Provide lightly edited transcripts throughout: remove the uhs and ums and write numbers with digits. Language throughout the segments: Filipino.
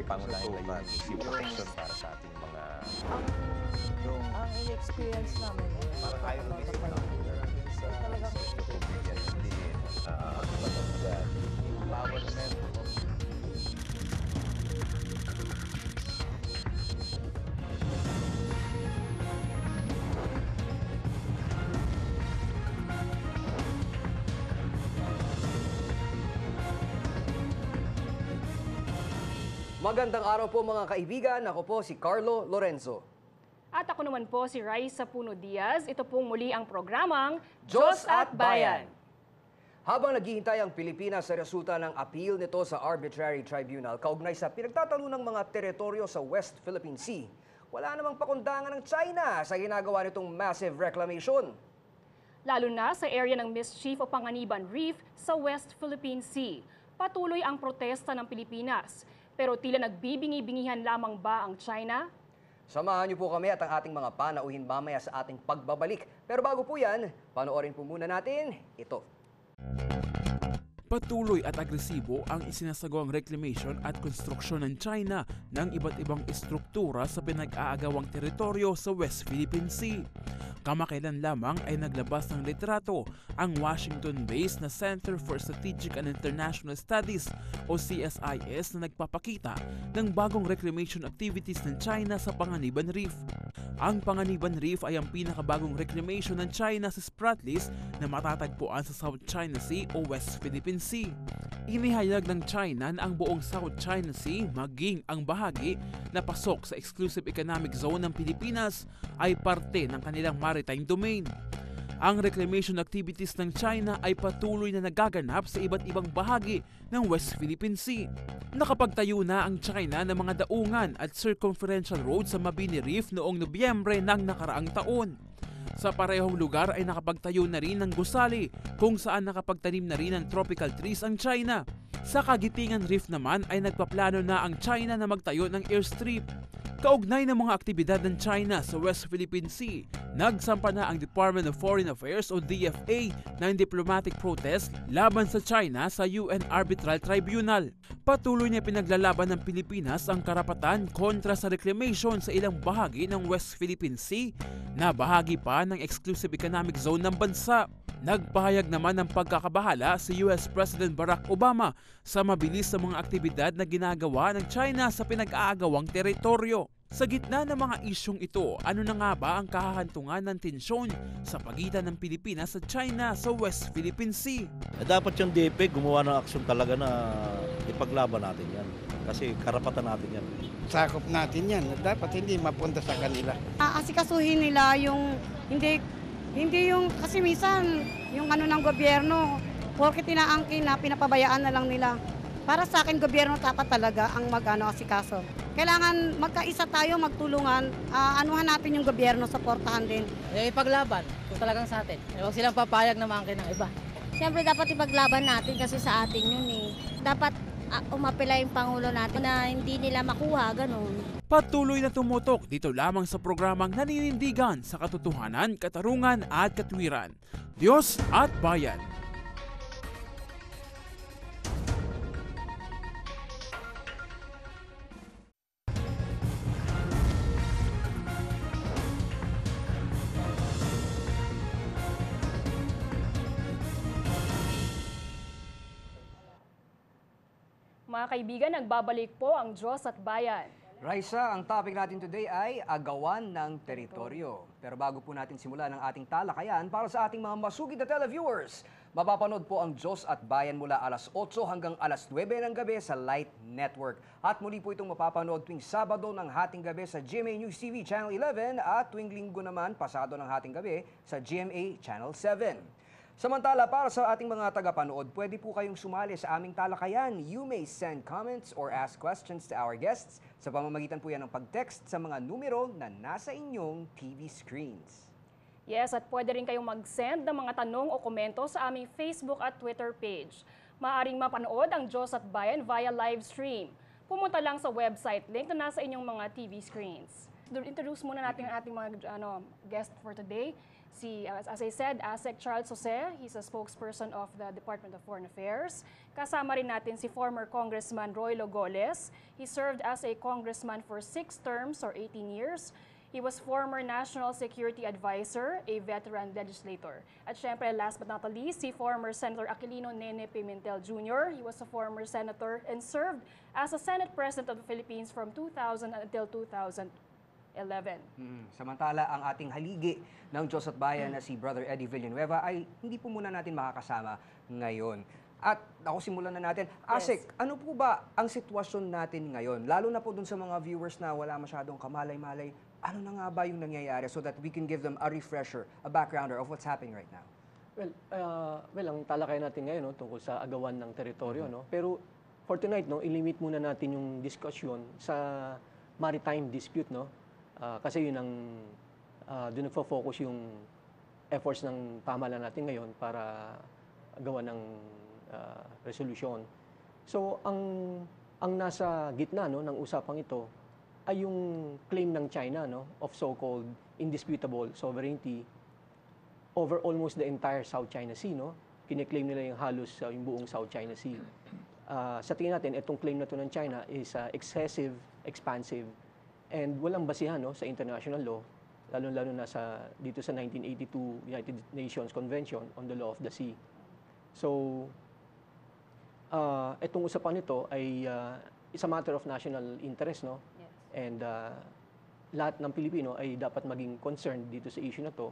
pangunahing layunin is yung protection para sa ating mga... Ang in-experience namin, Parang ayaw lumisip na talagang pabigyan ng diin, patanggan, empowerment. Magandang araw po mga kaibigan, ako po si Carlo Lorenzo. At ako naman po si Raisa Puno Diaz. Ito pong muli ang programang Diyos at Bayan. Habang naghihintay ang Pilipinas sa resulta ng appeal nito sa arbitrary tribunal kaugnay sa pinagtatalunang mga teritoryo sa West Philippine Sea, wala namang pakundangan ng China sa ginagawa nitong massive reclamation. Lalo na sa area ng mischief o Panganiban reef sa West Philippine Sea. Patuloy ang protesta ng Pilipinas. Pero tila nagbi-bingi-bingihan lamang ba ang China? Samahan niyo po kami at ang ating mga panauhin mamaya sa ating pagbabalik. Pero bago po yan, panoorin po muna natin ito. Patuloy at agresibo ang isinasagawang reclamation at konstruksyon ng China ng iba't ibang istruktura sa pinag-aagawang teritoryo sa West Philippine Sea. Kamakailan lamang ay naglabas ng litrato ang Washington-based na Center for Strategic and International Studies o CSIS na nagpapakita ng bagong reclamation activities ng China sa Panganiban Reef. Ang Panganiban Reef ay ang pinakabagong reclamation ng China sa Spratlys na matatagpuan sa South China Sea o West Philippine Sea. Inihayag ng China na ang buong South China Sea maging ang bahagi na pasok sa Exclusive Economic Zone ng Pilipinas ay parte ng kanilang maritime domain. Ang reclamation activities ng China ay patuloy na nagaganap sa iba't ibang bahagi ng West Philippine Sea. Nakapagtayo na ang China ng mga daungan at circumferential road sa Mabini Reef noong Nobyembre ng nakaraang taon. Sa parehong lugar ay nakapagtayo na rin ng gusali kung saan nakapagtanim na rin ng tropical trees ang China. Sa Kagitingan Reef naman ay nagpaplano na ang China na magtayo ng airstrip. Kaugnay ng mga aktibidad ng China sa West Philippine Sea, nagsampa na ang Department of Foreign Affairs o DFA ng diplomatic protest laban sa China sa UN Arbitral Tribunal. Patuloy na pinaglalaban ng Pilipinas ang karapatan kontra sa reclamation sa ilang bahagi ng West Philippine Sea na bahagi pa ng Exclusive Economic Zone ng bansa. Nagpahayag naman ng pagkakabahala si US President Barack Obama sa mabilis na mga aktibidad na ginagawa ng China sa pinag-aagawang teritoryo. Sa gitna ng mga isyong ito, ano na nga ba ang kahahantungan ng tensyon sa pagitan ng Pilipinas at China sa West Philippine Sea? Dapat yung DFA gumawa ng aksyon talaga na ipaglaban natin yan. Kasi karapatan natin yan. Sakop natin yan. Dapat hindi mapunta sa kanila. Asikasuhin nila yung hindi yung, kasi minsan, yung ano ng gobyerno, porke tinaangkin na, pinapabayaan na lang nila. Para sa akin, gobyerno dapat talaga ang asikaso. Kailangan magkaisa tayo, magtulungan, anuhan natin yung gobyerno, supportahan din. ipaglaban kung talagang sa atin. Huwag silang papayag na maangkin ng iba. Siyempre dapat ipaglaban natin kasi sa atin yun eh. Dapat umapela yung Pangulo natin na hindi nila makuha, ganun. Patuloy na tumutok dito lamang sa programang naninindigan sa katotohanan, katarungan at katwiran. Diyos at Bayan. Mga kaibigan, nagbabalik po ang Diyos at Bayan. Raisa, ang topic natin today ay Agawan ng Teritoryo. Pero bago po natin simulan ang ating talakayan, para sa ating mga masugid na televiewers, mapapanood po ang Diyos at Bayan mula alas 8 hanggang alas 9 ng gabi sa Light Network. At muli po itong mapapanood tuwing Sabado ng hating gabi sa GMA News TV Channel 11 at tuwing Linggo naman pasado ng hating gabi sa GMA Channel 7. Samantala, para sa ating mga tagapanood, pwede po kayong sumali sa aming talakayan. You may send comments or ask questions to our guests sa pamamagitan po yan ng pag-text sa mga numero na nasa inyong TV screens. Yes, at pwede rin kayong mag-send ng mga tanong o komento sa aming Facebook at Twitter page. Maaaring mapanood ang Diyos at Bayan via live stream. Pumunta lang sa website link na nasa inyong mga TV screens. Introduce muna natin ang ating mga guest for today. As I said, ASEC Charles Jose, he's a spokesperson of the Department of Foreign Affairs. Kasama rin natin si former Congressman Roy Logoles. He served as a congressman for 6 terms or 18 years. He was former National Security Advisor, a veteran legislator. At syempre, last but not least, si former Senator Aquilino Nene Pimentel Jr. He was a former senator and served as a Senate President of the Philippines from 2000 until 2011. Samantala, ang ating haligi ng Diyos at Bayan na si Brother Eddie Villanueva ay hindi po muna natin makakasama ngayon. At ako simulan na natin. Asik, ano po ba ang sitwasyon natin ngayon? Lalo na po dun sa mga viewers na wala masyadong kamalay-malay, ano na nga ba yung nangyayari so that we can give them a refresher, a backgrounder of what's happening right now? Well, ang talakayan natin ngayon no, tungkol sa agawan ng teritoryo. No? Pero for tonight, no, ilimit muna natin yung discussion sa maritime dispute. No? Kasi yun ang doon nagfo-focus yung efforts ng pamahalaan natin ngayon para gawa ng resolution. So, ang nasa gitna no, ng usapang ito ay yung claim ng China no, of so-called indisputable sovereignty over almost the entire South China Sea. No? Kine-claim nila yung halos yung buong South China Sea. Sa tingin natin, itong claim na to ng China is excessive, expansive, and walang basihan no, sa international law, lalo-lalo na dito sa 1982 United Nations Convention on the Law of the Sea. So, itong usapan nito ay it's a matter of national interest, no? Yes. And lahat ng Pilipino ay dapat maging concerned dito sa issue na to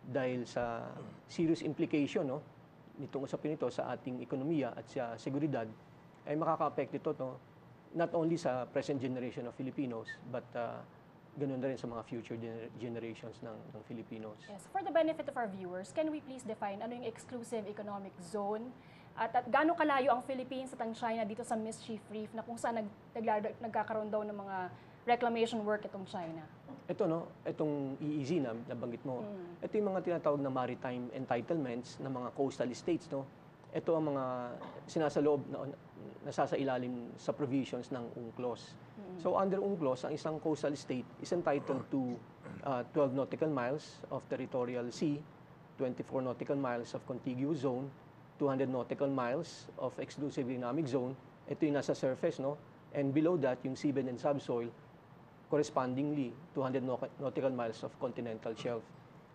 dahil sa serious implication, no, nitong usapin nito sa ating ekonomiya at sa seguridad ay makaka-affect ito, no, not only sa present generation of Filipinos but ganun na rin sa mga future generations ng Filipinos. Yes. For the benefit of our viewers, can we please define ano yung exclusive economic zone at gaano kalayo ang Philippines at ang China dito sa mischief reef na kung saan nagkakaroon daw ng mga reclamation work itong China? Ito no, itong EEZ na nabanggit mo. Ito yung mga tinatawag na maritime entitlements ng mga coastal states, no. Ito ang mga sinasaloob na nasasailalim sa provisions ng UNCLOS. So under UNCLOS, ang isang coastal state is entitled to 12 nautical miles of territorial sea, 24 nautical miles of contiguous zone, 200 nautical miles of exclusive economic zone. Ito yung nasa surface, no? And below that, yung seabed and subsoil, correspondingly, 200 nautical miles of continental shelf.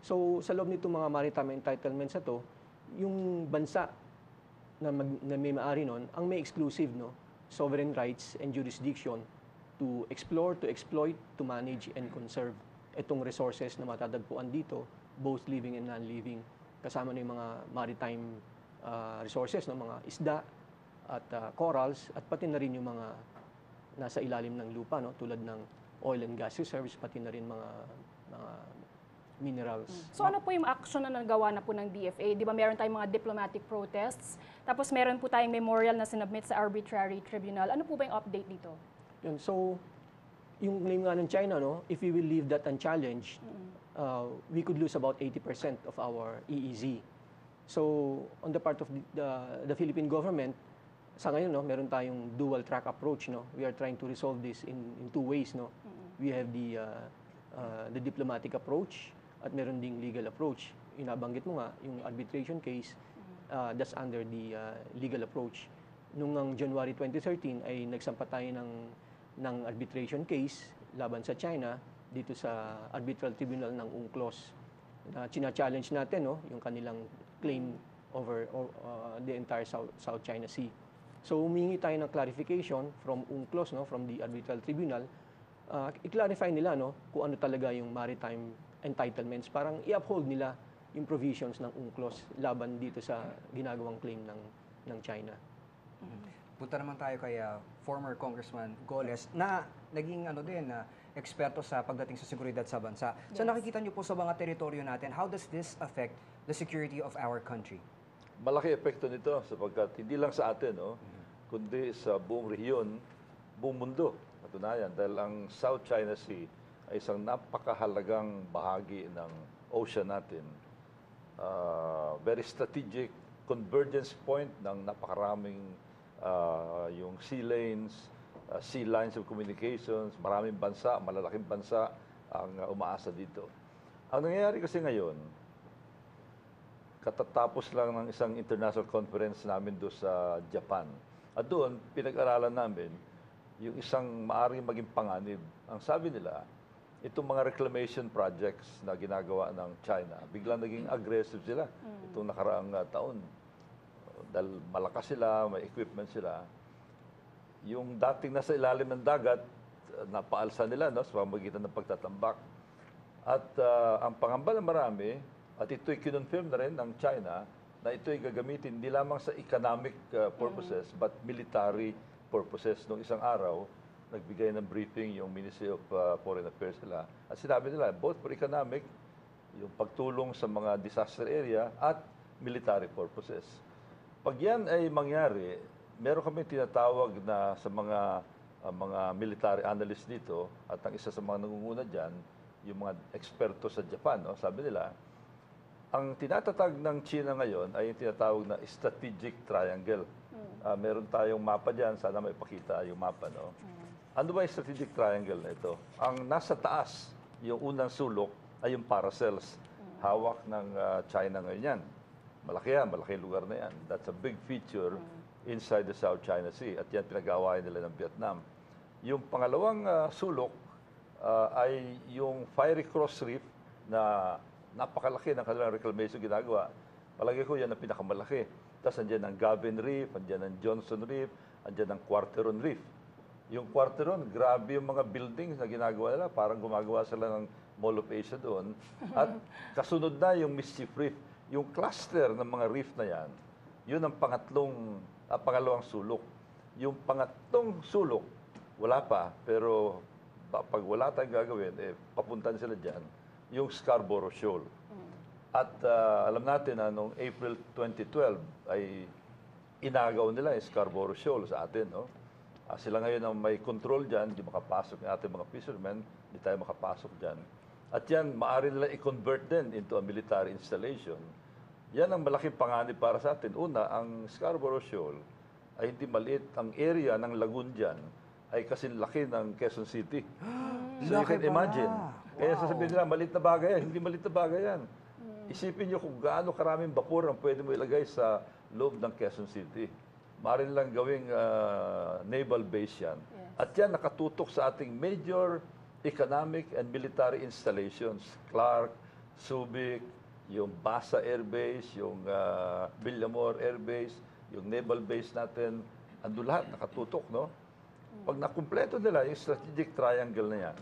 So, sa loob nito mga maritime entitlements na to, yung bansa na may maari nun, ang may exclusive, no, sovereign rights and jurisdiction to explore, to exploit, to manage, and conserve itong resources na matatagpuan dito, both living and non-living. Kasama na yung mga maritime resources, no, mga isda at corals, at pati na rin yung mga nasa ilalim ng lupa, no, tulad ng oil and gas reserves, pati na rin mga minerals. So ano po yung action na nagawa na po ng DFA? Di ba meron tayong mga diplomatic protests, tapos meron po tayong memorial na sinubmit sa arbitrary tribunal. Ano po ba yung update dito? Yun, so, yung claim nga ng China, no, if we will leave that unchallenged, we could lose about 80% of our EEZ. So, on the part of the Philippine government, sa ngayon, no, meron tayong dual track approach, no. We are trying to resolve this in 2 ways, no. We have the diplomatic approach at meron ding legal approach. Inabanggit mo nga yung arbitration case, that's under the legal approach. Nung January 2013 ay nagsampa tayo ng arbitration case laban sa China dito sa arbitral tribunal ng UNCLOS. China-challenge natin, no, yung kanilang claim over the entire South China Sea. So, humingi tayo ng clarification from UNCLOS, no, from the arbitral tribunal. I-clarify nila, no, kung ano talaga yung maritime entitlements. Parang i-uphold nila yung provisions ng UNCLOS laban dito sa ginagawang claim ng China. Punta naman tayo kay former Congressman Goles na naging eksperto sa pagdating sa seguridad sa bansa. So nakikita niyo po sa mga teritoryo natin, how does this affect the security of our country? Malaki epekto nito sapagkat hindi lang sa atin, no, kundi sa buong rehiyon, buong mundo. Katunayan, dahil ang South China Sea ay isang napakahalagang bahagi ng ocean natin. Very strategic convergence point ng napakaraming yung sea lanes, sea lines of communications, maraming bansa, malalaking bansa ang umaasa dito. Ang nangyayari kasi ngayon, katatapos lang ng isang international conference namin doon sa Japan. At doon, pinag-aralan namin yung isang maaaring maging panganib. Ang sabi nila, itong mga reclamation projects na ginagawa ng China, biglang naging aggressive sila itong nakaraang taon. Dahil malakas sila, may equipment sila. Yung dating nasa ilalim ng dagat, napaalsa nila no, sa pamamagitan ng pagtatambak. At ang pangamba ng marami, at ito'y kinonfirm na rin ng China, na ito'y gagamitin hindi lamang sa economic purposes, but military purposes. Noong isang araw, nagbigay ng briefing yung Ministry of Foreign Affairs nila. At sinabi nila, both for economic, yung pagtulong sa mga disaster area, at military purposes. Pag yan ay mangyari, meron kami tinatawag na sa mga military analysts dito, at ang isa sa mga nangunguna dyan, yung mga eksperto sa Japan, no? Sabi nila, ang tinatatag ng China ngayon ay yung tinatawag na strategic triangle. Meron tayong mapa dyan, sana may pakita yung mapa. No? Ano ba yung strategic triangle na ito? Ang nasa taas, yung unang sulok, ay yung paracels. Hawak ng China ngayon yan. Malaki yan, malaki lugar na yan. That's a big feature inside the South China Sea. At yan pinag-aawayan nila ng Vietnam. Yung pangalawang sulok ay yung Fiery Cross Reef na napakalaki ng kanilang reclamation ginagawa. Palagi ko yan ang pinakamalaki. Tapos andyan ang Gavin Reef, andyan ang Johnson Reef, andyan ang Quarteron Reef. Yung Quarteron, grabe yung mga buildings na ginagawa nila. Parang gumagawa sila ng Mall of Asia doon. At kasunod na yung Mischief Reef. Yung cluster ng mga reef na yan, yun ang pangalawang sulok. Yung pangatlong sulok, wala pa. Pero pag wala tayong gagawin, papuntan sila dyan. Yung Scarborough Shoal. At alam natin na noong April 2012 ay inagaw nila yung Scarborough Shoal sa atin. No? Sila ngayon ang may control dyan, hindi makapasok yung ating mga fishermen, hindi tayo makapasok dyan. At yan, maaari nila i-convert din into a military installation. Yan ang malaking panganib para sa atin. Una, ang Scarborough Shoal ay hindi maliit. Ang area ng lagoon dyan ay kasing laki ng Quezon City. So you can imagine. Kaya sasabihin nila, maliit na bagay yan. Hindi maliit na bagay yan. Isipin nyo kung gaano karaming vapor ang pwede mo ilagay sa loob ng Quezon City. Maaari nilang gawing naval base yan. At yan nakatutok sa ating major economic and military installations. Clark, Subic, yung Basa Air Base, yung Villamor Air Base, yung naval base natin. Ando lahat, nakatutok, no? Pag nakumpleto nila yung strategic triangle na yan,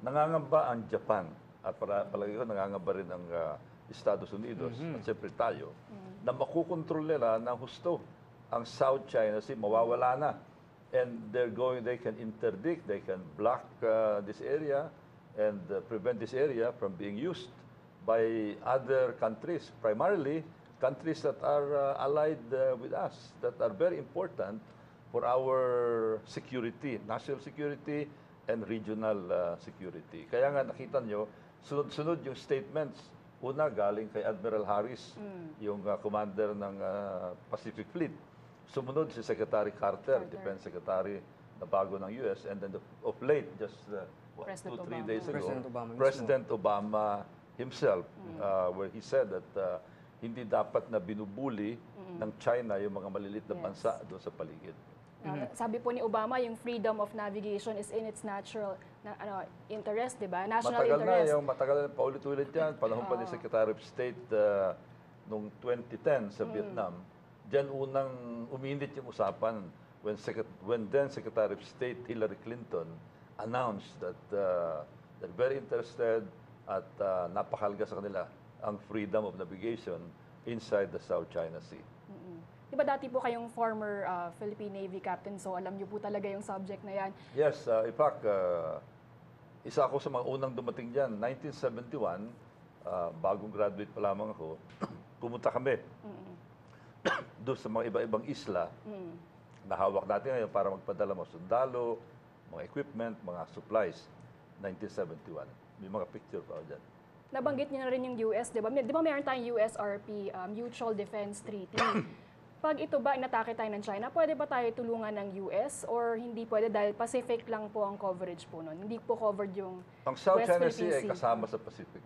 nangangamba ang Japan. At palagi ko, nangangamba rin ang Estados Unidos, at siyempre tayo, na makukontrol nila ng husto ang South China Sea, mawawala na. And they can interdict, they can block this area and prevent this area from being used by other countries, primarily countries that are allied with us, that are very important for our security, national security and regional security. Kaya nga nakita nyo, sunod-sunod yung statements. Una, galing kay Admiral Harris, yung commander ng Pacific Fleet. Sumunod si Secretary Carter, Defense Secretary na bago ng US. And then of late, just 2-3 days ago, President Obama himself, where he said that hindi dapat na binubuli ng China yung mga malilit na bansa doon sa paligid. Sabi po ni Obama, yung freedom of navigation is in its natural interest, di ba? National interest. Matagal na paulit-ulit yan. Panahon pa ni Secretary of State noong 2010 sa Vietnam. Diyan unang uminit yung usapan when then Secretary of State Hillary Clinton announced that they're very interested at napakahalaga sa kanila ang freedom of navigation inside the South China Sea. Di ba dati po kayong former Philippine Navy captain, so alam niyo po talaga yung subject na yan? Yes, in fact, isa ako sa mga unang dumating dyan. 1971, bagong graduate pa lamang ako, pumunta kami doon sa mga iba-ibang isla na hawak natin ngayon para magpadala mga sundalo, mga equipment, mga supplies. 1971. May mga picture pa ako dyan. Nabanggit niyo na rin yung US, di ba? Di ba meron tayong USRP, Mutual Defense Treaty? Pag ito ba inatake tayo ng China, pwede ba tayo tulungan ng US or hindi pwede dahil Pacific lang po ang coverage po nun? Hindi po covered yung ang South West China Philippine Sea ay kasama sa Pacific.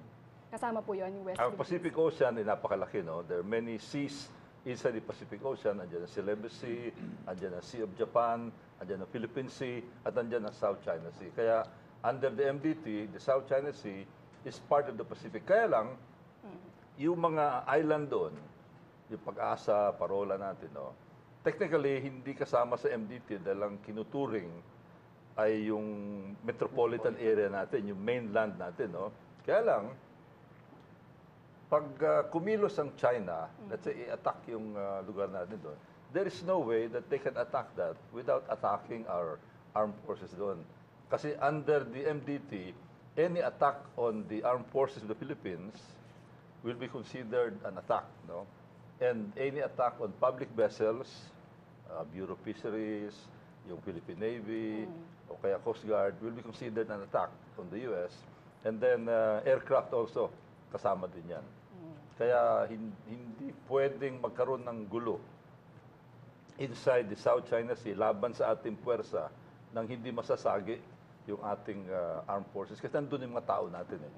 Kasama po yun, yung West Ang Philippine Pacific Ocean ay napakalaki, no? There are many seas inside the Pacific Ocean. Andiyan ang Celebes Sea, andiyan ang Sea of Japan, andiyan ang Philippine Sea, at andiyan ang South China Sea. Kaya under the MDT, the South China Sea is part of the Pacific. Kaya lang, yung mga island doon, yung Pag-asa, Parola natin, no? Technically, hindi kasama sa MDT dahil ang kinuturing ay yung metropolitan area natin, yung mainland natin, no? Kaya lang, pag kumilos ang China, let's say, i-attack yung lugar natin doon, there is no way that they can attack that without attacking our armed forces doon. Kasi under the MDT, any attack on the armed forces of the Philippines will be considered an attack, no? And any attack on public vessels, Bureau of Fisheries, yung Philippine Navy, o kaya Coast Guard, will be considered an attack on the U.S. And then aircraft also, kasama din yan. Kaya hindi pwedeng magkaroon ng gulo inside the South China Sea laban sa ating puwersa nang hindi masasagi yung ating armed forces. Kasi nandun yung mga tao natin eh.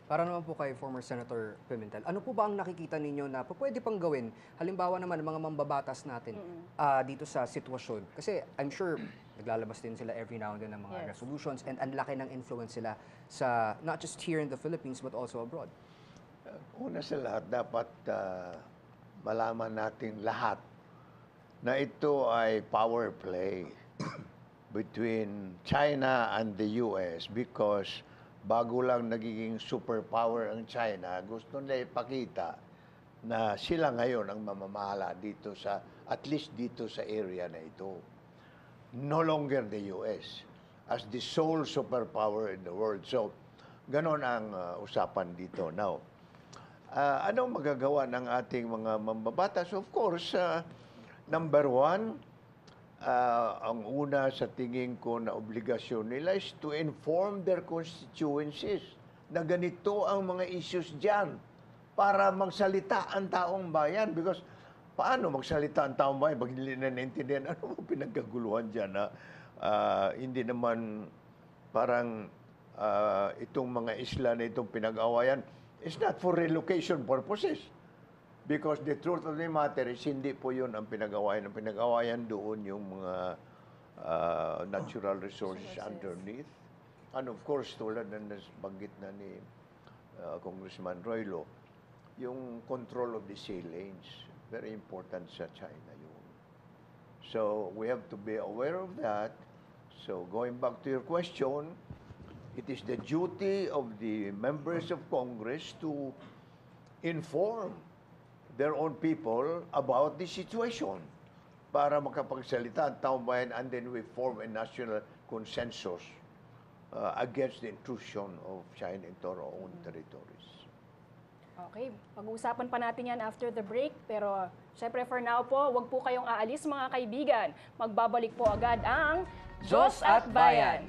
Para naman po kay former Senator Pimentel, ano po ba ang nakikita ninyo na pwede pang gawin? Halimbawa naman, mga mambabatas natin dito sa sitwasyon. Kasi I'm sure naglalabas din sila every now and then ng mga resolutions and ang laki ng influence sila sa not just here in the Philippines but also abroad. Una sa lahat, dapat malaman natin lahat na ito ay power play between China and the US because bago lang nagiging superpower ang China, gusto nila ipakita na sila ngayon ang mamamahala dito sa, at least dito sa area na ito. No longer the US as the sole superpower in the world. So, ganon ang usapan dito. Now, anong magagawa ng ating mga mambabatas? Of course, number one, ang una sa tingin ko na obligasyon nila is to inform their constituencies na ganito ang mga issues dyan para magsalita ang taong bayan. Because paano magsalita ang taong bayan pag hindi na naintindihan ano mo pinagkaguluhan dyan na hindi naman parang itong mga isla na itong pinag-awayan is not for relocation purposes. Because the truth of the matter is, hindi po yun ang pinag-awayan. Ang pinag-awayan doon yung mga natural resources underneath. And of course, tulad na nabanggit na ni Congressman Roylo, yung control of the sea lanes. Very important sa China yun. So, we have to be aware of that. So, going back to your question, it is the duty of the members of Congress to inform their own people about the situation para makapagsalita ang taong bayan, and then we form a national consensus against the intrusion of China into our own territories. Okay, pag-uusapan pa natin yan after the break, pero syempre for now po, wag po kayong aalis mga kaibigan. Magbabalik po agad ang Diyos at Bayan.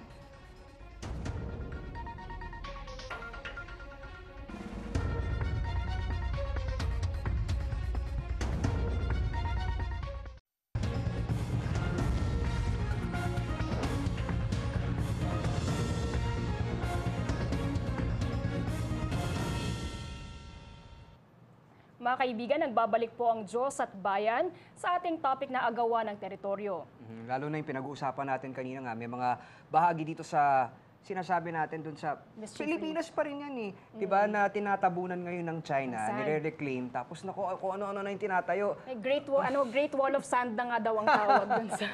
Mga kaibigan, nagbabalik po ang Diyos at Bayan sa ating topic na agawan ng teritoryo. Lalo na yung pinag-uusapan natin kanina nga, may mga bahagi dito sa sinasabi natin dun sa Pilipinas pa rin yan eh. Diba na tinatabunan ngayon ng China, nire-reclaim, tapos kung ano-ano na yung tinatayo. May Great Wall of Sand na nga daw ang tawag dun sa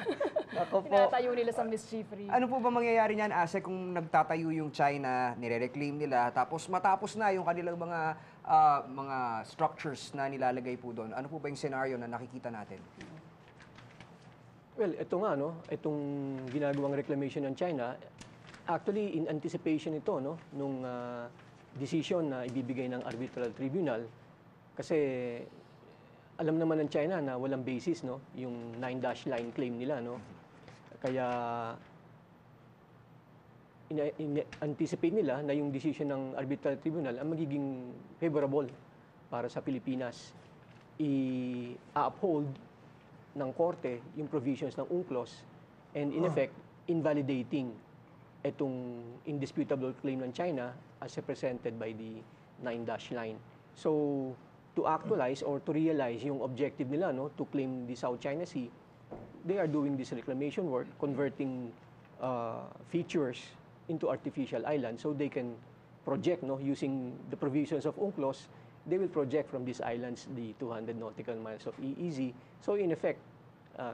tinatayo nila sa mischief reef. Ano po ba mangyayari niyan, Ase, kung nagtatayo yung China, nire-reclaim nila, tapos matapos na yung kanilang mga structures na nilalagay po doon? Ano po ba yung scenario na nakikita natin? Well, ito nga, no? Itong ginagawang reclamation ng China, actually, in anticipation ito, no? Nung decision na ibibigay ng arbitral tribunal, kasi alam naman ng China na walang basis, no? Yung 9-dash line claim nila, no? Kaya anticipate nila na yung decision ng arbitral tribunal ang magiging favorable para sa Pilipinas. I-uphold ng korte yung provisions ng UNCLOS and in effect, invalidating itong indisputable claim ng China as represented by the 9-dash line. So, to actualize or to realize yung objective nila, no, to claim the South China Sea, they are doing this reclamation work, converting features into artificial islands so they can project, no, using the provisions of UNCLOS, they will project from these islands the 200 nautical miles of EEZ. So, in effect,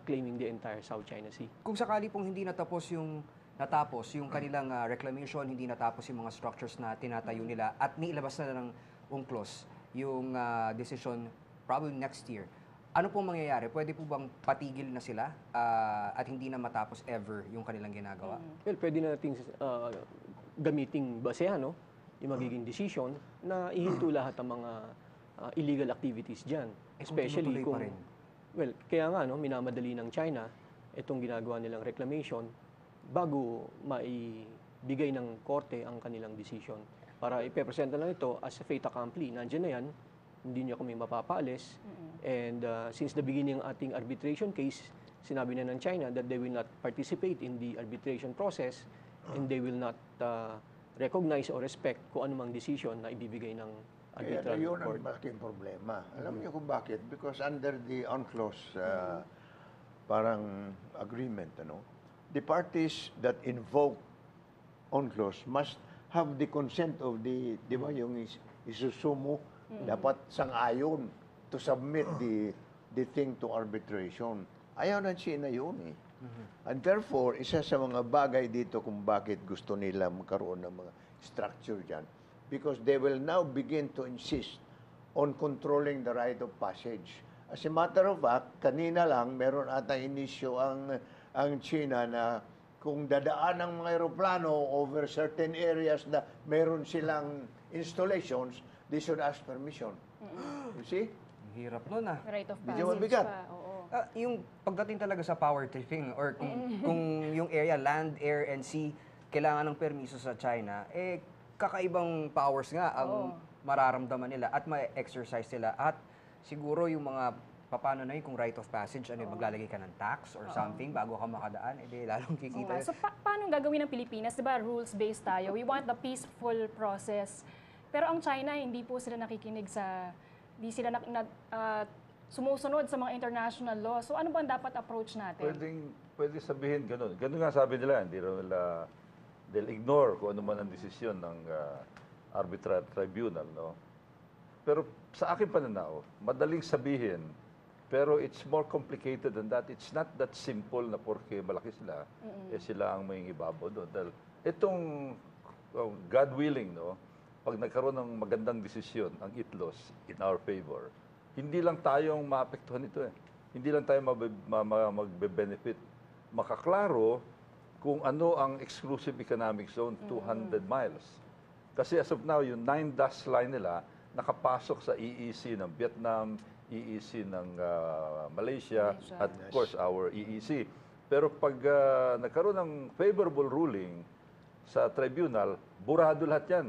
claiming the entire South China Sea. Kung sakali pong hindi natapos yung kanilang reclamation, hindi natapos yung mga structures na tinatayo nila at niilabas na ng UNCLOS yung decision probably next year, ano pong mangyayari? Pwede po bang patigil na sila at hindi na matapos ever yung kanilang ginagawa? Well, pwede na natin gamiting basehan, no, yung magiging decision na ihinto lahat ng mga illegal activities dyan. Especially kung, well, kaya nga, no, minamadali ng China itong ginagawa nilang reclamation bago maibigay ng korte ang kanilang decision. Para ipepresenta lang ito as a fait accompli. Nandiyan na yan, hindi niyo kami mapapaalis. And since the beginning ng ating arbitration case, sinabi na ng China that they will not participate in the arbitration process and they will not recognize or respect kung anumang decision na ibibigay ng arbitral yun court. ang malaking problema. Alam niyo kung bakit? Because under the UNCLOS parang agreement, the parties that invoke UNCLOS must have the consent of the, di ba, yung isusumo, dapat sang-ayon to submit the thing to arbitration. Ayaw ng China yun eh. And therefore, isa sa mga bagay dito kung bakit gusto nila magkaroon ng mga structure dyan, because they will now begin to insist on controlling the right of passage. As a matter of fact, kanina lang, meron ata inisyo ang China na kung dadaan ng mga aeroplano over certain areas na meron silang installations, they should ask permission. You see? Hirap nun ah. Right of Medyo passage mabigat. pa, oo. Yung pagdating talaga sa power tripping or kung yung area, land, air, and sea, kailangan ng permiso sa China, kakaibang powers nga ang mararamdaman nila at ma-exercise nila. At siguro yung mga paano na yun, kung right of passage, maglalagay ka ng tax or something bago ka makadaan, lalong kikita. So, paano gagawin ng Pilipinas? Diba, rules-based tayo. We want the peaceful process. Pero ang China, hindi po sila nakikinig hindi sila sumusunod sa mga international law. So, ano ba ang dapat approach natin? Pwede sabihin ganun. Ganun nga sabi nila, hindi raw nila, they'll ignore kung ano man ang desisyon ng arbitrary tribunal, no? Pero sa akin pananaw, madaling sabihin, pero it's more complicated than that. It's not that simple na porque malaki sila, sila ang may ibabaw doon. Dahil itong, God willing, no, pag nagkaroon ng magandang desisyon, ang ITLOS in our favor, hindi lang tayong maapektuhan ito eh. Hindi lang tayo magbe-benefit. Makaklaro kung ano ang exclusive economic zone, 200 miles. Kasi as of now, yung 9-dash line nila, nakapasok sa EEZ ng Vietnam, EEZ ng Malaysia, at of course our EEZ. Pero pag nagkaroon ng favorable ruling sa tribunal, burado lahat yan.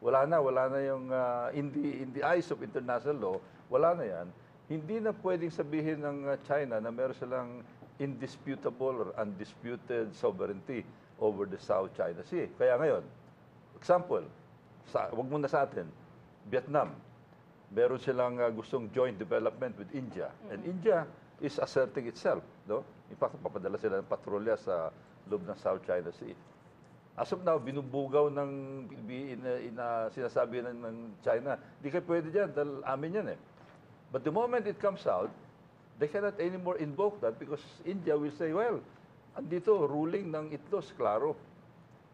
Wala na yung in the eyes of international law, wala na yan. Hindi na pwedeng sabihin ng China na meron silang indisputable or undisputed sovereignty over the South China Sea. Kaya ngayon, example, wag muna sa atin, Vietnam, meron silang gustong joint development with India. And India is asserting itself. No? In fact, papadala sila ng patrolya sa loob ng South China Sea. As of now, binubugaw ng sinasabi ng China, di kayo pwede dyan, dahil amin yan eh. But the moment it comes out, they cannot anymore invoke that because India will say, well, andito, ruling ng ITLOS, klaro.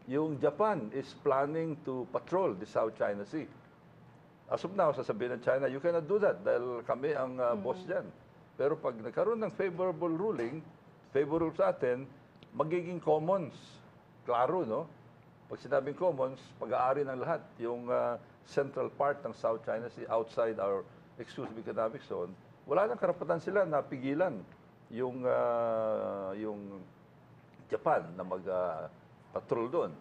Yung Japan is planning to patrol the South China Sea. As of now, sasabihin ng China, you cannot do that dahil kami ang boss dyan. Pero pag nagkaroon ng favorable ruling, favorable sa atin, magiging commons. Klaro, no? Pag sinabing commons, pag-aari ng lahat. Yung central part ng South China Sea, outside our exclusive economic zone, wala nang karapatan sila na pigilan yung Japan na mag-patrol doon.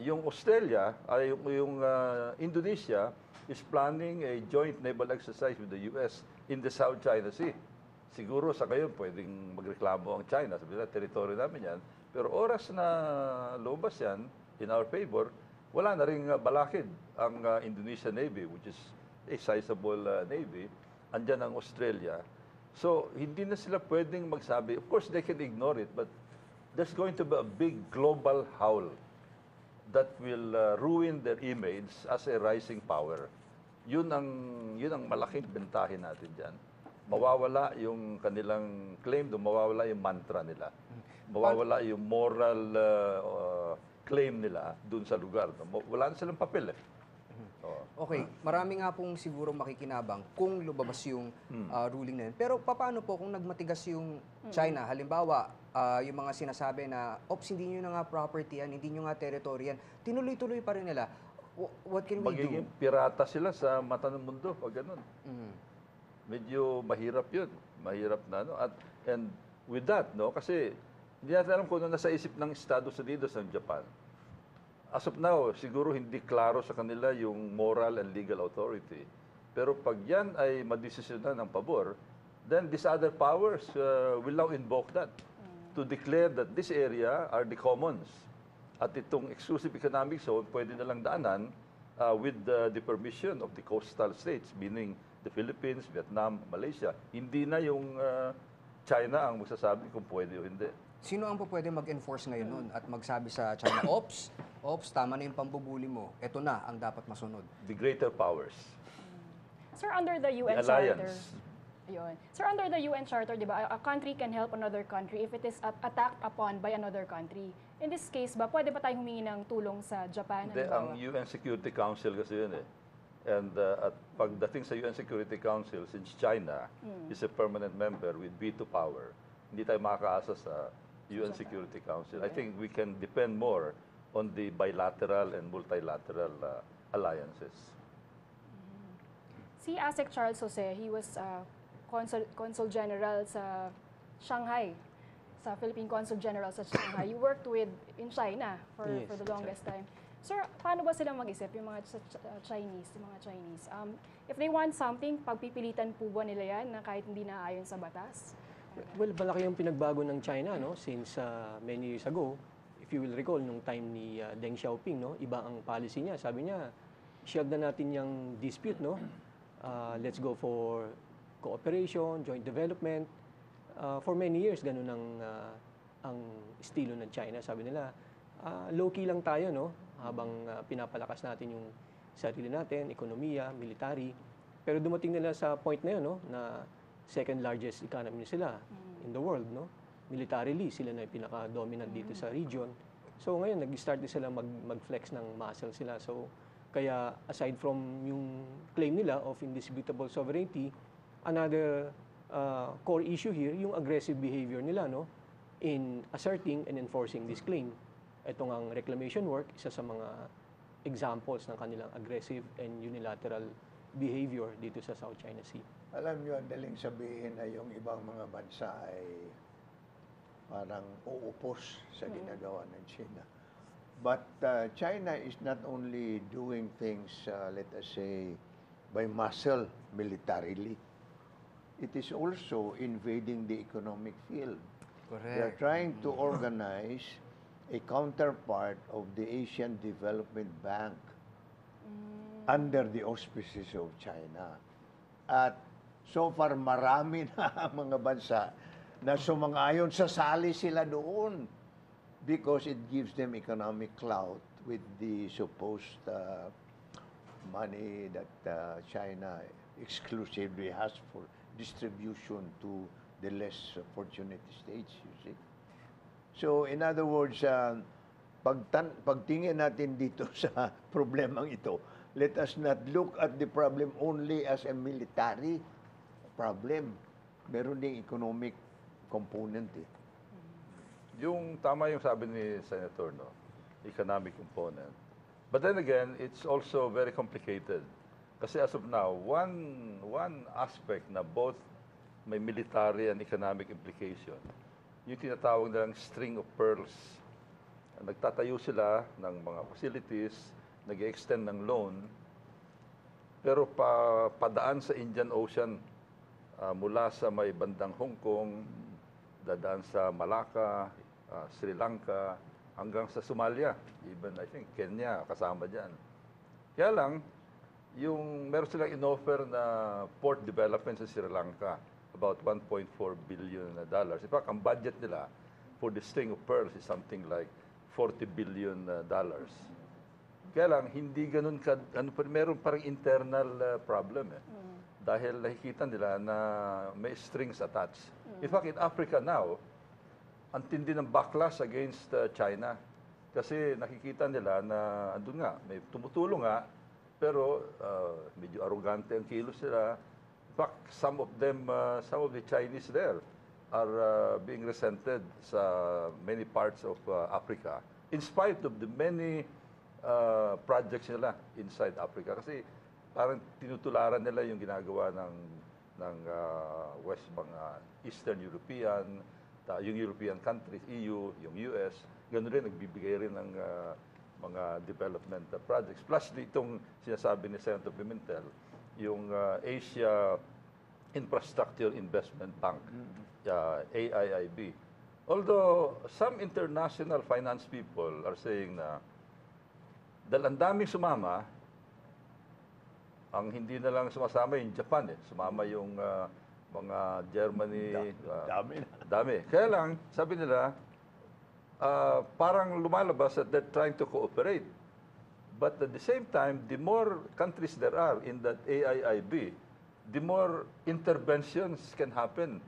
Yung Australia, yung Indonesia is planning a joint naval exercise with the US in the South China Sea. Siguro sa ngayon pwedeng magreklamo ang China, sabi nila, teritoryo namin yan. Pero oras na lumabas yan, in our favor, wala na ring balakid ang Indonesian Navy, which is a sizable Navy. Andyan ang Australia. So, hindi na sila pwedeng magsabi. Of course, they can ignore it, but there's going to be a big global howl that will ruin their image as a rising power. Yun ang malaking bentahin natin dyan. Mawawala yung kanilang claim, mawawala yung mantra nila. Mawawala yung moral claim nila dun sa lugar. Wala na silang papel eh. Okay, marami nga pong siguro makikinabang kung lumabas yung ruling na yun. Pero paano po kung nagmatigas yung China? Halimbawa, yung mga sinasabi na, ops, hindi nyo na nga property yan, hindi nyo nga territory yan, tinuloy-tuloy pa rin nila. What can we do? Magiging pirata sila sa mata ng mundo pag ganun. Medyo mahirap yun. Mahirap na. No? And with that, no, kasi hindi natin alam kung ano nasa isip ng Estados Unidos ng Japan. As of now, siguro hindi klaro sa kanila yung moral and legal authority. Pero pag yan ay madesisyonan ng pabor, then these other powers will now invoke that to declare that this area are the commons. At itong exclusive economic zone, pwede na lang daanan with the permission of the coastal states, meaning the Philippines, Vietnam, Malaysia. Hindi na yung China ang magsasabi kung pwede o hindi. Sino ang pwede mag-enforce ngayon nun at magsabi sa China, ops, tama na yung pambubuli mo. Ito na ang dapat masunod. The greater powers. Sir, under the UN Charter, yun. Sir, under the UN Charter, di ba, a country can help another country if it is attacked upon by another country. In this case ba, pwede ba tayong humingi ng tulong sa Japan? Ang UN Security Council kasi yun eh. And at pagdating sa UN Security Council, since China is a permanent member with veto power, hindi tayo makakaasa sa UN Security Council. I think we can depend more on the bilateral and multilateral alliances. Si ASEC Charles Jose, he was Consul General sa Shanghai, sa Philippine Consul General sa Shanghai. You worked in China for the longest time. Sir, paano ba silang mag-isip, yung mga Chinese? If they want something, pagpipilitan po ba nila yan na kahit hindi naayon sa batas? Well, malaki yung pinagbago ng China, no? Since many years ago, if you will recall, nung time ni Deng Xiaoping, no? Iba ang policy niya. Sabi niya, shield na natin yung dispute, no? Let's go for cooperation, joint development. For many years, ganun ang estilo ng China. Sabi nila, low-key lang tayo, no? Habang pinapalakas natin yung sarili natin, ekonomiya, military. Pero dumating nila sa point na yun, no? Na second largest economy sila in the world, no? Militarily, sila na yung pinaka-dominant dito sa region. So ngayon, nag-start din sila mag-flex ng muscle sila. So kaya aside from yung claim nila of indisputable sovereignty, another core issue here, yung aggressive behavior nila, no? In asserting and enforcing this claim. Itong ang reclamation work, isa sa mga examples ng kanilang aggressive and unilateral behavior dito sa South China Sea. Alam nyo, ang daling sabihin na yung ibang mga bansa ay parang uupos sa ginagawa ng China. But China is not only doing things, let us say, by muscle militarily. It is also invading the economic field. Correct. They are trying to organize a counterpart of the Asian Development Bank under the auspices of China. At so far, marami na mga bansa na sumang-ayon, sasali sila doon because it gives them economic clout with the supposed money that China exclusively has for distribution to the less fortunate states, you see. So, in other words, pagtingin natin dito sa problemang ito, let us not look at the problem only as a military problem. Meron ding economic component eh. Yung tama yung sabi ni Senator, no? Economic component. But then again, it's also very complicated. Kasi as of now, one aspect na both may military and economic implication, yung tinatawag nilang string of pearls. Nagtatayo sila ng mga facilities, nag-extend ng loan, pero padaan sa Indian Ocean, mula sa may bandang Hong Kong, dadaan sa Malacca, Sri Lanka, hanggang sa Somalia, even I think Kenya kasama dyan. Kaya lang, meron silang inoffer na port development sa Sri Lanka, about $1.4 billion. In fact, ang budget nila for the string of pearls is something like $40 billion. Kaya lang, hindi ganun meron parang internal problem eh. Dahil nakikita nila na may strings attached. In fact, in Africa now, ang tindi ng backlash against China. Kasi nakikita nila na, andun nga, may tumutulong nga, pero medyo arrogante ang kilos nila. In fact, some of the Chinese there are being resented sa many parts of Africa, in spite of the many projects nila inside Africa. Kasi parang tinutularan nila yung ginagawa ng West, mga Eastern European, yung European countries, EU, yung US, ganoon rin, nagbibigay rin ng mga development projects. Plus, itong sinasabi ni Senator Pimentel, yung Asia Infrastructure Investment Bank, AIIB. Although, some international finance people are saying na dahil ang daming sumama, ang hindi na lang sumasama yung Japan eh. Sumama yung mga Germany. Dami. Kaya lang, sabi nila, parang lumalabas that they're trying to cooperate. But at the same time, the more countries there are in that AIIB, the more interventions can happen.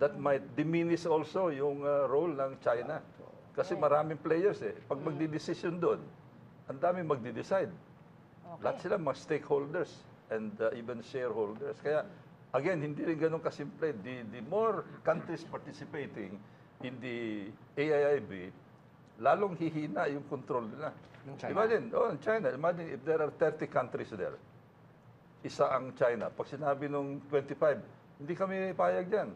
That might diminish also yung role ng China. Kasi maraming players eh. Pag magdi-decision doon, ang dami magdi-decide. Lahat sila mga stakeholders and even shareholders. Kaya, again, hindi rin ganun kasimple. The more countries participating in the AIIB, lalong hihina yung control nila. Imagine, China, imagine if there are 30 countries there. Isa ang China. Pag sinabi nung 25, hindi kami payag dyan.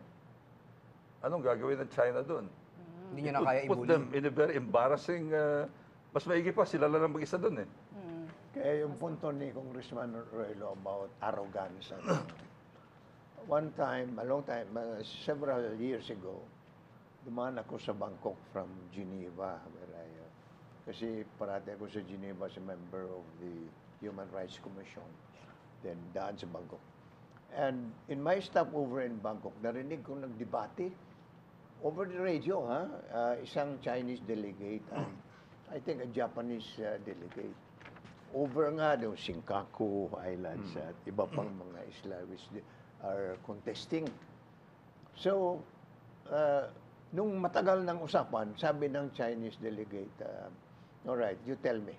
Anong gagawin ng China doon? Hindi nyo na kaya put them in a very embarrassing, mas maigi pa, sila lang mag-isa doon eh. Kaya yung punto ni Congressman Roylo about arrogance. One time, a long time, several years ago, dumaan ako sa Bangkok from Geneva. Kasi parati ako sa Geneva as a member of the Human Rights Commission. Then daan sa Bangkok. And in my stopover in Bangkok, narinig ko nagdebate over the radio, isang Chinese delegate and I think a Japanese delegate. Over nga yung Senkaku Islands at iba pang mga isla which are contesting. So, nung matagal ng usapan, sabi ng Chinese delegate, all right, you tell me,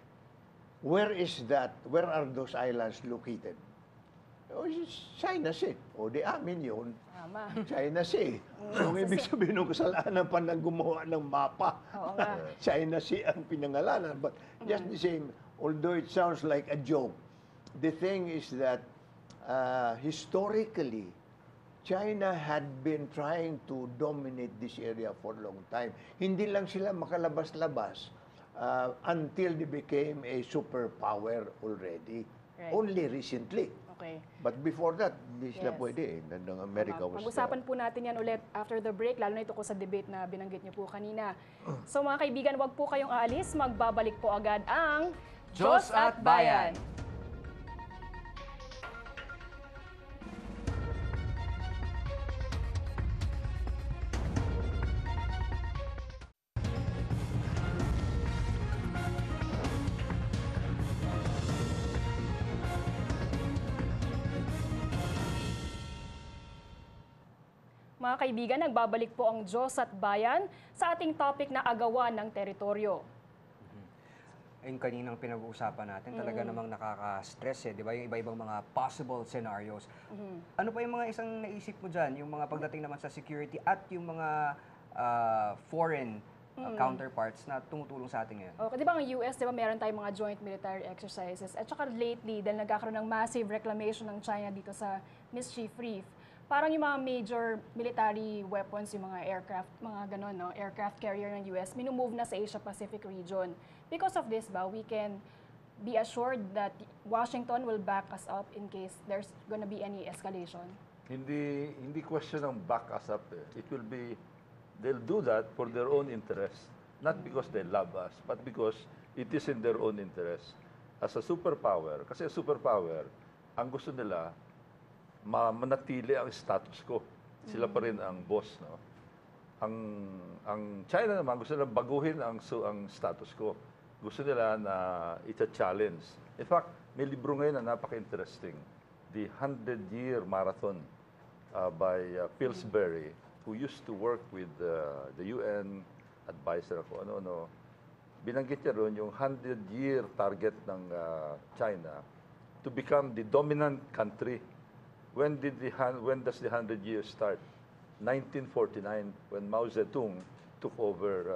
where are those islands located? Oh, China Sea. O di amin yun. China Sea. So, ang ibig sabihin ng kasalanan pa ng gumawa ng mapa. China Sea ang pinangalanan. But just the same, although it sounds like a joke, the thing is that historically, China had been trying to dominate this area for a long time. Hindi lang sila makalabas-labas until they became a superpower already. Right. Only recently. Okay. But before that, hindi sila pwede. Ng America was Pag-usapan po natin yan ulit after the break, lalo na ito ko sa debate na binanggit niyo po kanina. So mga kaibigan, wag po kayong aalis. Magbabalik po agad ang Diyos at Bayan. Mga kaibigan, nagbabalik po ang Diyos at Bayan sa ating topic na agawan ng teritoryo. Yung kaninang pinag-uusapan natin, talaga namang nakaka-stress di ba? Yung iba-ibang mga possible scenarios. Ano pa yung mga isang naisip mo dyan? Yung mga pagdating naman sa security at yung mga foreign counterparts na tumutulong sa atin ngayon? Okay, di ba ang US, di ba meron tayong mga joint military exercises? At saka lately, dahil nagkakaroon ng massive reclamation ng China dito sa mischief reef, parang yung mga major military weapons, yung mga aircraft, mga ganon, no? Aircraft carrier ng US, minumove na sa Asia-Pacific region. Because of this, we can be assured that Washington will back us up in case there's gonna be any escalation. Hindi question ng back us up. It will be, they'll do that for their own interest. Not because they love us, but because it is in their own interest. As a superpower, kasi superpower, ang gusto nila, manatili ang status quo. Sila pa rin ang boss, no? Ang China naman, gusto nila baguhin ang status quo. Gusto nila na ita-challenge. In fact, may libro ngayon na napaka-interesting. The 100-Year Marathon by Pillsbury, who used to work with the UN, advisor ako, ano-ano. Binanggit niya ron yung 100-year target ng China to become the dominant country. When does the 100 years start? 1949, when Mao Zedong took over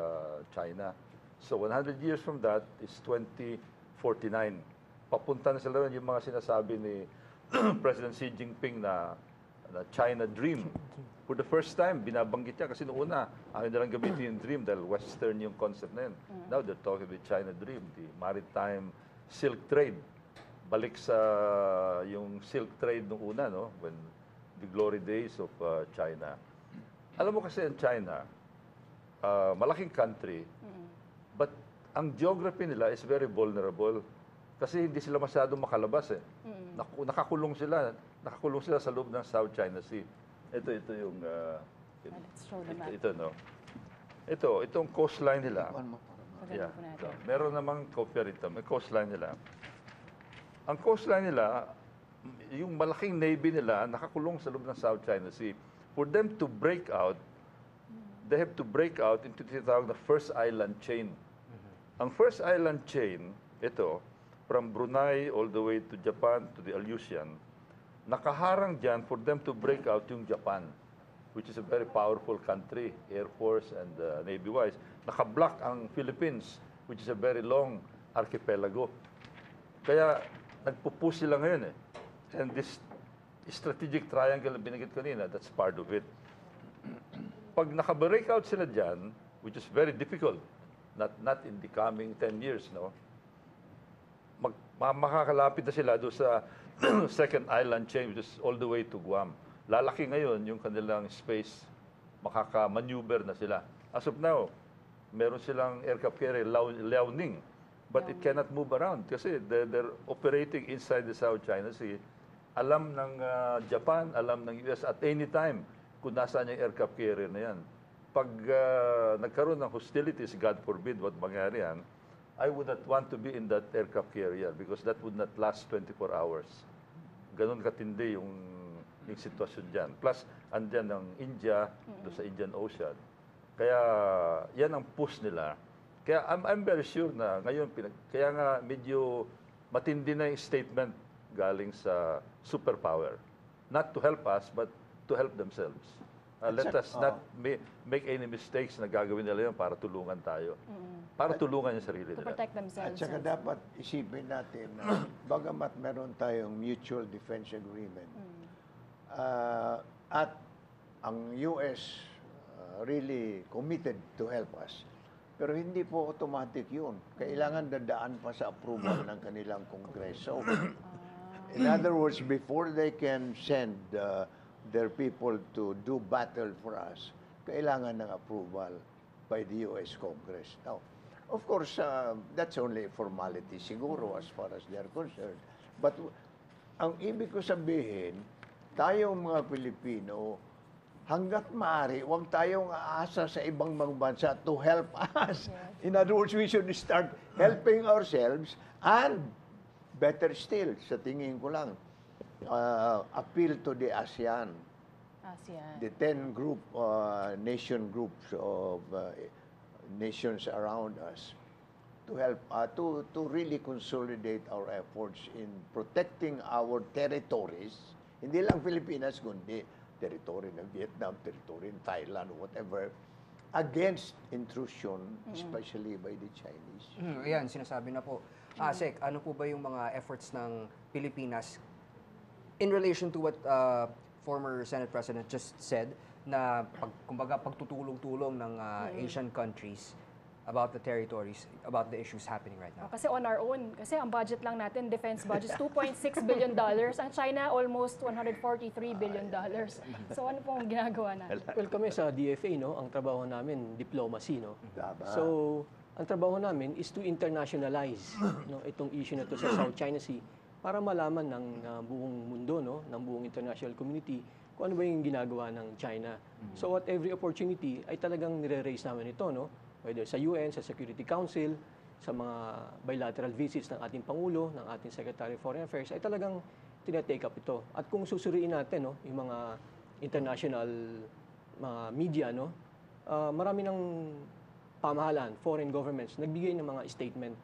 China. So 100 years from that is 2049. Papunta na sila ron yung mga sinasabi ni President Xi Jinping na China Dream. For the first time, binabanggit niya kasi noong una, ayaw nilang gamitin yung dream dahil Western yung concept na yun. Now they're talking about China Dream, the maritime silk trade. Balik sa yung silk trade noong una, no? When the glory days of China. Alam mo kasi ang China, malaking country, but ang geography nila is very vulnerable. Kasi hindi sila masyadong makalabas eh. Nakakulong sila sa loob ng South China Sea. Ito yung Let's show the map. ito no. Itong coastline nila. Yeah. Meron namang kopya rito, may coastline nila. Ang coastline nila, yung malaking navy nila nakakulong sa loob ng South China Sea. For them to break out, they have to break out into tinatawag na first island chain. Ang first island chain, ito, from Brunei all the way to Japan to the Aleutian, nakaharang dyan for them to break out yung Japan, which is a very powerful country, Air Force and Navy-wise. Nakablock ang Philippines, which is a very long archipelago. Kaya nagpupush sila ngayon eh. And this strategic triangle na binigit kanina, that's part of it. Pag naka-break out sila dyan, which is very difficult, not in the coming 10 years, no? Makakalapit na sila doon sa second island chain, which is all the way to Guam. Lalaki ngayon yung kanilang space, makaka-maneuver na sila. As of now, meron silang aircraft carrier, Liaoning, but it cannot move around kasi they're operating inside the South China Sea. Alam ng Japan, alam ng US at any time kung nasaan yung aircraft carrier na yan. Pag nagkaroon ng hostilities, God forbid what mangyari yan, I would not want to be in that aircraft carrier because that would not last 24 hours. Ganon katindi yung sitwasyon dyan. Plus, andyan ng India, doon sa Indian Ocean. Kaya, yan ang push nila. Kaya, I'm very sure na ngayon, kaya nga medyo matindi na yung statement galing sa superpower. Not to help us, but to help themselves. Let us not make any mistakes na gagawin nila yun para tulungan tayo. Para tulungan yung sarili nila. To protect themselves. At saka dapat isipin natin na bagamat meron tayong mutual defense agreement, at ang US really committed to help us. Pero hindi po automatic yun. Kailangan dadaan pa sa approval ng kanilang kongreso. In other words, before they can send their people to do battle for us, kailangan ng approval by the US Congress. Now, of course, that's only a formality siguro as far as they're concerned. But ang ibig ko sabihin, tayong mga Pilipino, hanggat maaari, huwag tayong aasa sa ibang mga bansa to help us. In other words, we should start helping ourselves and better still, sa tingin ko lang, appeal to the ASEAN. The 10 nation groups of nations around us to help to really consolidate our efforts in protecting our territories, hindi lang Pilipinas kundi territory ng Vietnam, territory ng Thailand, whatever, against intrusion, especially by the Chinese. Ayan, sinasabi na po. Sek, ano po ba yung mga efforts ng Pilipinas in relation to what former Senate President just said, na kumbaga pagtutulong-tulong ng Asian countries about the territories, about the issues happening right now? Kasi on our own, kasi ang budget lang natin, defense budget, is $2.6 billion. Ang China, almost $143 billion. So ano pong ginagawa natin? Well, kami sa DFA, no, ang trabaho namin, diplomacy, no. Tama. So, ang trabaho namin is to internationalize no, itong issue na to sa South China Sea para malaman ng buong mundo, no, ng buong international community kung ano ba yung ginagawa ng China. So at every opportunity ay talagang nire-raise namin ito, no? Whether sa UN, sa Security Council, sa mga bilateral visits ng ating Pangulo, ng ating Secretary of Foreign Affairs, ay talagang tinatake up ito. At kung susuriin natin, no, yung mga international mga media, no, marami ng pamahalaan, foreign governments, nagbigay ng mga statements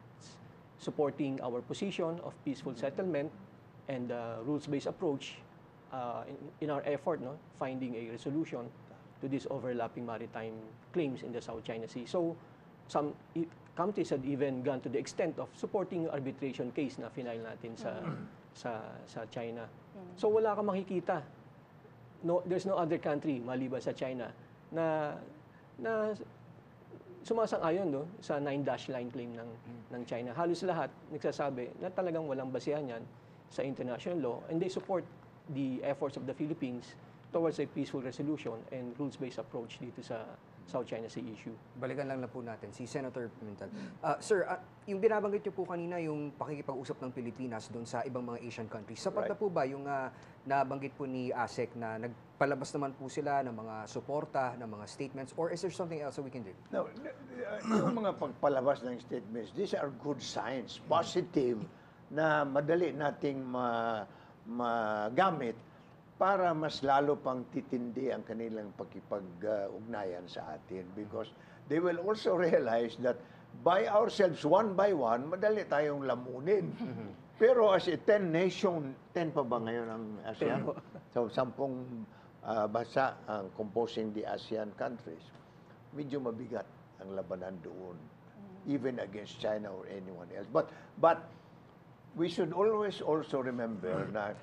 supporting our position of peaceful settlement and rules-based approach in our effort, no, finding a resolution to these overlapping maritime claims in the South China Sea. So, some countries had even gone to the extent of supporting arbitration case na final natin sa China. So, wala kang makikita. No, there's no other country maliban sa China na sumasang-ayon, no, sa 9-dash line claim ng China. Halos lahat nagsasabi na talagang walang basihan yan sa international law, and they support the efforts of the Philippines towards a peaceful resolution and rules-based approach dito sa South China Sea issue. Balikan lang na po natin si Senator Pimentel. Sir, yung binabanggit niyo po kanina, yung pakikipag-usap ng Pilipinas doon sa ibang mga Asian countries, sapat na po ba yung nabanggit po ni ASEC na nagpalabas naman po sila ng mga suporta, ng mga statements, or is there something else that we can do? No, yung mga pagpalabas ng statements, these are good signs, positive, na madali nating magamit para mas lalo pang titindi ang kanilang pakipag-ugnayan sa atin, because they will also realize that by ourselves, one by one, madali tayong lamunin. Pero as a 10 nation, 10 pa ba ngayon ang ASEAN? So, 10 bansa ang composing the ASEAN countries. Medyo mabigat ang labanan doon, even against China or anyone else. But we should always also remember na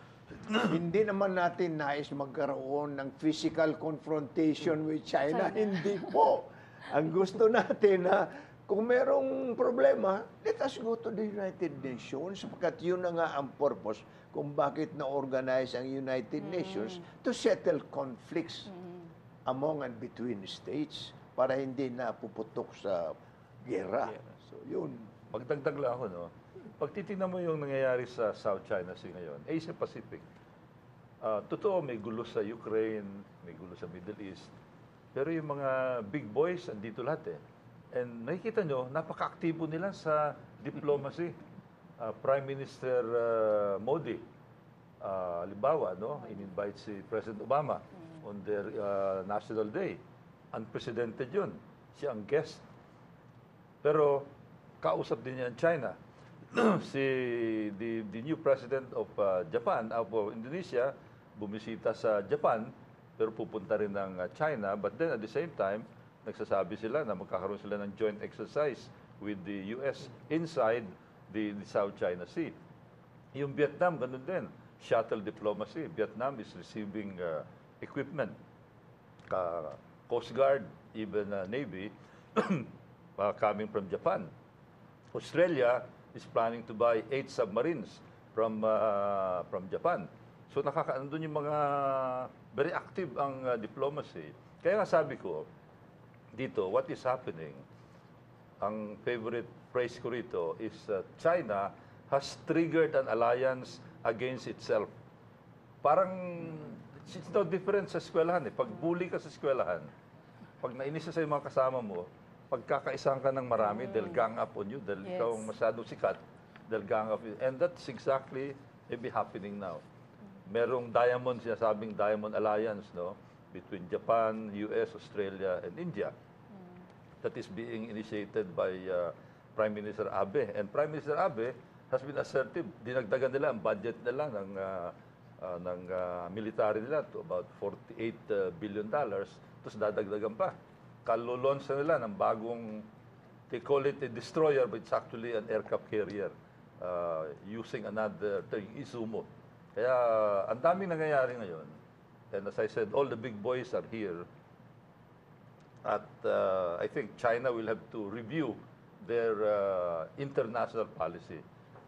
hindi naman natin nais magkaroon ng physical confrontation with China. Hindi po. Ang gusto natin na kung merong problema, let us go to the United Nations, sapagkat yun na nga ang purpose kung bakit na-organize ang United Nations to settle conflicts among and between states para hindi na puputok sa gera. So yun. Pagdagdag lang ako, no? Pag titignan mo yung nangyayari sa South China Sea ngayon, Asia Pacific, totoo may gulo sa Ukraine, may gulo sa Middle East, pero yung mga big boys, andito lahat eh. And nakikita nyo, napaka-aktibo nila sa diplomacy. Prime Minister Modi, halimbawa, no, in-invite si President Obama on their National Day. Unprecedented yun. Siya ang guest. Pero kausap din niya ang China. The new president of Japan, of Indonesia, bumisita sa Japan, pero pupunta rin ng China. But then at the same time, nagsasabi sila na magkakaroon sila ng joint exercise with the US inside the South China Sea. Yung Vietnam, ganun din. Shuttle diplomacy. Vietnam is receiving equipment. Coast Guard, even Navy, coming from Japan. Australia is planning to buy 8 submarines from Japan. So nakakaandun yung mga very active ang diplomacy. Kaya nga sabi ko, dito, what is happening, ang favorite phrase ko rito is China has triggered an alliance against itself. Parang, it's no different sa eskwelahan eh. Pag bully ka sa eskwelahan, pag nainis sa mga kasama mo, pagkakaisahan ka ng marami, they'll gang up on you, dahil ikaw masyadong sikat, they'll gang up on you. And that's exactly maybe happening now. Merong diamond, sinasabing diamond alliance, no, between Japan, US, Australia, and India. That is being initiated by Prime Minister Abe. And Prime Minister Abe has been assertive. Dinagdagan nila ang budget nila ng military nila to about $48 billion. Tapos dadagdagan pa. Kalulons na nila ng bagong, they call it a destroyer, but it's actually an aircraft carrier using another thing, Izumo. Kaya ang daming nangyayari ngayon. And as I said, all the big boys are here. At I think China will have to review their international policy.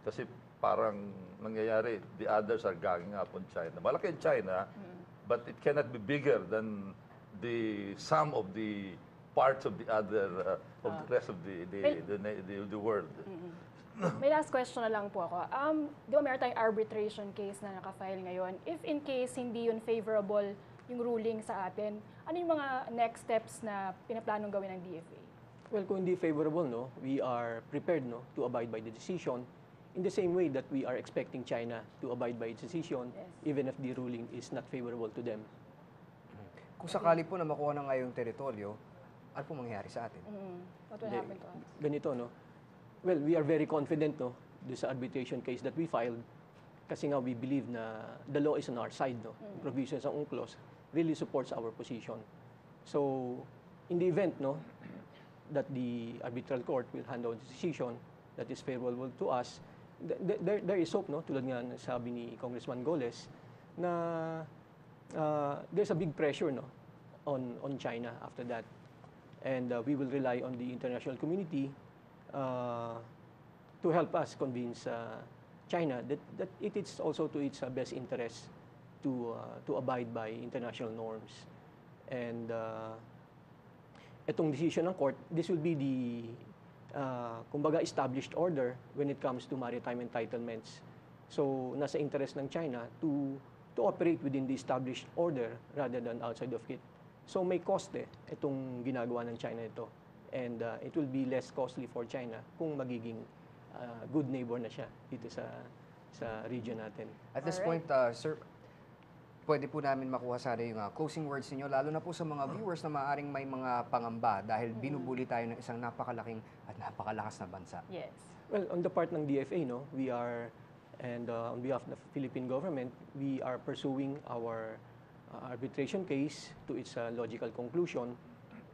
Kasi parang nangyayari, the others are ganging up on China. Malaki ang China, but it cannot be bigger than the sum of the parts of the other, of the rest of the world. May last question na lang po ako. Di ba meron tayong arbitration case na nakafile ngayon? If in case hindi yun favorable yung ruling sa atin, ano yung mga next steps na pinaplanong gawin ng DFA? Well, kung hindi favorable, no, we are prepared, no, to abide by the decision in the same way that we are expecting China to abide by its decision, even if the ruling is not favorable to them. Kung sakali po na makuha na ngayong teritoryo, ano po mangyayari sa atin? What will happen to us? Ganito, no? Well, we are very confident, no, do sa arbitration case that we filed, kasi nga we believe na the law is on our side, no? Provisions ng UNCLOS really supports our position. So, in the event, no, that the arbitral court will hand out the decision that is favorable to us, there is hope, no, tulad nga sabi ni Congressman Goles, na there's a big pressure, no, on China after that. And we will rely on the international community to help us convince China that it is also to its best interest to abide by international norms. And itong decision ng court, this will be the kumbaga established order when it comes to maritime entitlements. So nasa interest ng China to operate within the established order rather than outside of it. So may cost itong ginagawa ng China ito. And it will be less costly for China kung magiging good neighbor na siya dito sa region natin. At this point, sir, pwede po namin makuha sana yung closing words ninyo, lalo na po sa mga viewers na maaaring may mga pangamba dahil binubuli tayo ng isang napakalaking at napakalakas na bansa. Yes. Well, on the part ng DFA, no, we are, and on behalf of the Philippine government, we are pursuing our arbitration case to its logical conclusion,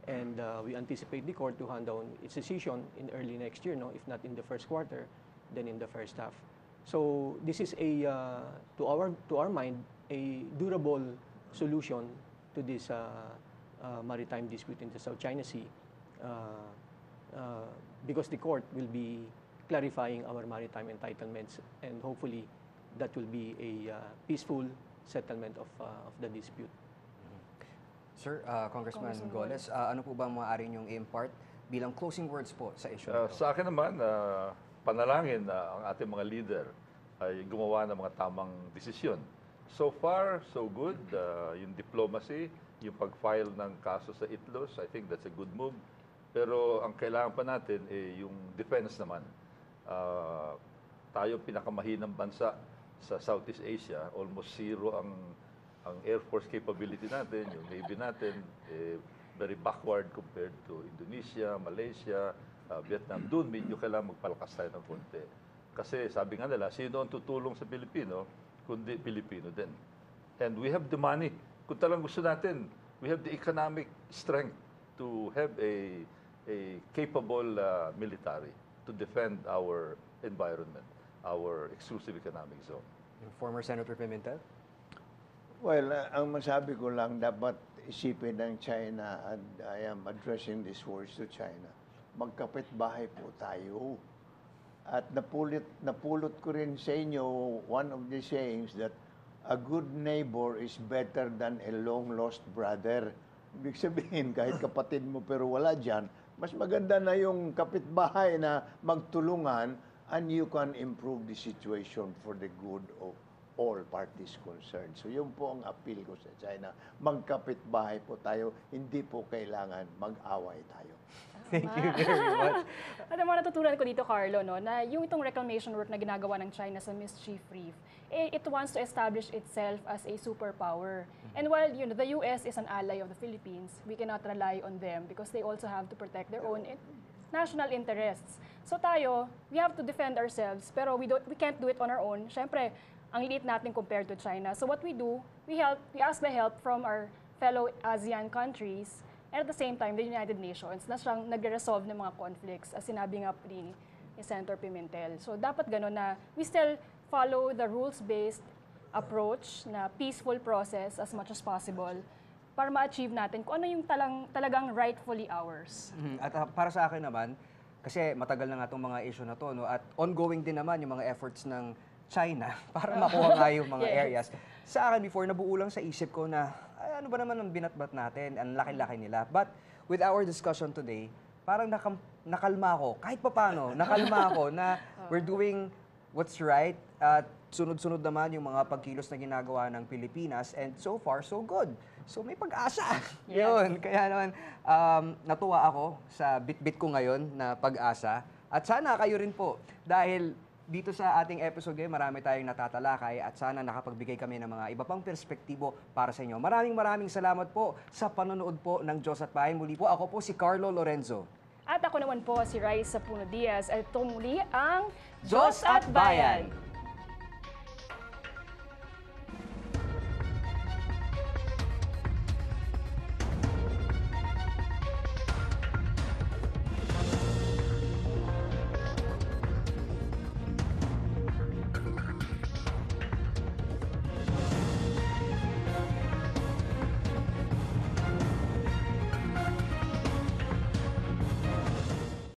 and we anticipate the court to hand down its decision in early next year, no, if not in the first quarter, then in the first half. So this is a to our mind a durable solution to this maritime dispute in the South China Sea, because the court will be clarifying our maritime entitlements, and hopefully that will be a peaceful settlement of the dispute. Sir, Congressman Goles, ano po ba maaari niyong i-impart bilang closing words po sa issue nito? Sa akin naman, panalangin na ang ating mga leader ay gumawa ng mga tamang desisyon. So far, so good. Yung diplomacy, yung pag-file ng kaso sa ITLOS, I think that's a good move. Pero ang kailangan pa natin yung defense naman. Tayo pinakamahinang bansa sa Southeast Asia, almost zero ang Air Force capability natin, yung Navy natin, very backward compared to Indonesia, Malaysia, Vietnam. Doon medyo kailangan magpalakas tayo ng konti. Kasi sabi nga nila, sino ang tutulong sa Pilipino, kundi Pilipino din. And we have the money. Kung talagang gusto natin, we have the economic strength to have a capable military to defend our environment, our exclusive economic zone. Yung former Senator Pimentel? Well, ang masabi ko lang, dapat isipin ng China, and I am addressing these words to China, magkapit-bahay po tayo. At napulot ko rin sa inyo one of the sayings that a good neighbor is better than a long-lost brother. Ibig sabihin, kahit kapatid mo pero wala dyan, mas maganda na yung kapitbahay na magtulungan, and you can improve the situation for the good of all parties concerned. So yun po ang appeal ko sa China. Magkapitbahay po tayo, hindi po kailangan mag-away tayo. Thank you very much. At ang mga natutunan ko dito, Carlo, no, na yung itong reclamation work na ginagawa ng China sa mischief reef, it wants to establish itself as a superpower. And while the US is an ally of the Philippines, we cannot rely on them because they also have to protect their own national interests. So tayo, we have to defend ourselves, pero we can't do it on our own. Siyempre, ang liit natin compared to China. So what we do, we ask the help from our fellow ASEAN countries, and at the same time, the United Nations, na siyang nagre-resolve ng mga conflicts, as sinabi nga ni Senator Pimentel. So dapat gano'n na we still follow the rules-based approach na peaceful process as much as possible para ma-achieve natin kung ano yung talagang rightfully ours. At para sa akin naman, kasi matagal na nga itong mga issue na to, no? At ongoing din naman yung mga efforts ng China para makuha nga yung mga areas. Sa akin before, nabuo lang sa isip ko na, ay, ano ba naman ang binatbat natin? Ang laki-laki nila. But with our discussion today, parang nakalma ako, kahit papano, nakalma ako na we're doing what's right at sunod-sunod naman yung mga pagkilos na ginagawa ng Pilipinas and so far, so good. So may pag-asa. Yun. Kaya naman, natuwa ako sa bit-bit ko ngayon na pag-asa. At sana kayo rin po. Dahil dito sa ating episode ngayon, marami tayong natatalakay at sana nakapagbigay kami ng mga iba pang perspektibo para sa inyo. Maraming salamat po sa panonood po ng Diyos at Bayan. Muli po, ako po si Carlo Lorenzo. At ako naman po si Raisa Puno Diaz at ito muli ang Diyos at Bayan!